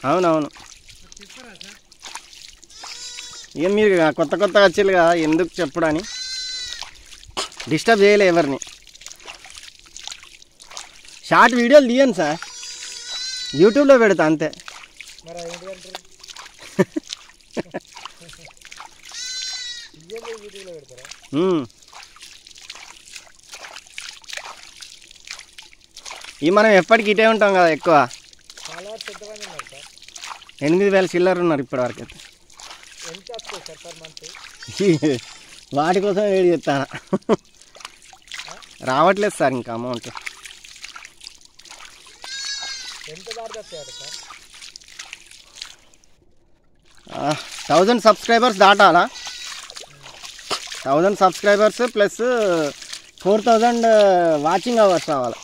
అవునవును. ఇక మీరు కొత్త కొత్తగా వచ్చేది కదా, ఎందుకు చెప్పుడని డిస్టర్బ్ చేయలే ఎవరిని. షార్ట్ వీడియోలు తీయను సార్, యూట్యూబ్లో పెడతా అంతే. మనం ఎప్పటికి ఇటే ఉంటాం కదా ఎక్కువ. 8,000 చిల్లర ఉన్నారు ఇప్పటివరకు అయితే. వాటి కోసం వేడి చెప్తాను. రావట్లేదు సార్ ఇంకా అమౌంట్. 1000 సబ్స్క్రైబర్స్ దాటాలా. 1000 సబ్స్క్రైబర్స్ ప్లస్ 4000 వాచింగ్ అవర్స్ రావాలి.